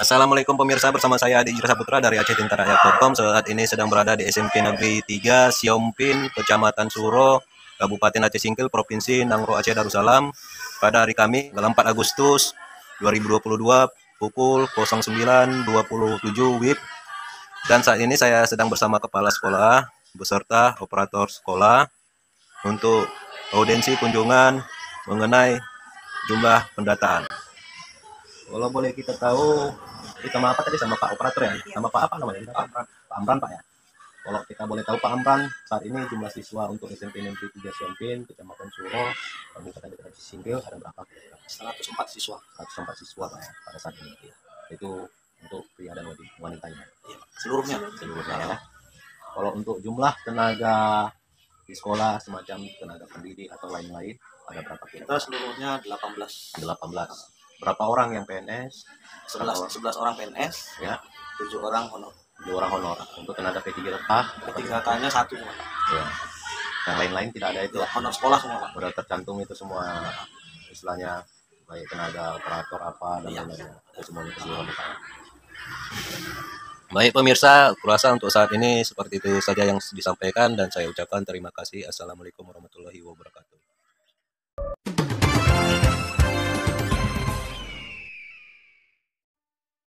Assalamualaikum pemirsa, bersama saya Adi Ijra Saputra dari acehtinta.rakyat.com. Saat ini sedang berada di SMP Negeri 3 Siompin, Kecamatan Suro, Kabupaten Aceh Singkil, Provinsi Nangro Aceh Darussalam. Pada hari Kamis, 4 Agustus 2022, pukul 09.27 WIB. Dan saat ini saya sedang bersama kepala sekolah beserta operator sekolah untuk audiensi kunjungan mengenai jumlah pendataan. Kalau boleh kita tahu, sama apa tadi, sama Pak Operator ya? Sama Pak apa namanya? Pak Amran, Pak ya? Kalau kita boleh tahu Pak Amran, saat ini jumlah siswa untuk SMP Negeri 3 Siompin, Kecamatan Suro, Kabupaten Aceh Singkil ada berapa? 104 siswa. 104 siswa Pak ya, pada saat ini. Ya. Itu untuk pria dan wanitanya. Ya, seluruhnya ya. Kalau untuk jumlah tenaga di sekolah semacam tenaga pendidik atau lain-lain ada berapa kita seluruhnya 18. Berapa orang yang PNS? 11 orang PNS, ya. 7 orang honor. 7 orang honor. Untuk tenaga P3K, P3K-nya 1 semua. Ya. Yang lain-lain tidak ada itu. Ya, honor sekolah semua. Sudah tercantum itu semua, istilahnya baik tenaga operator apa dan lain-lain. Itu semuanya keseluruhan. Baik pemirsa, kurasa untuk saat ini seperti itu saja yang disampaikan dan saya ucapkan terima kasih. Assalamualaikum warahmatullahi wabarakatuh.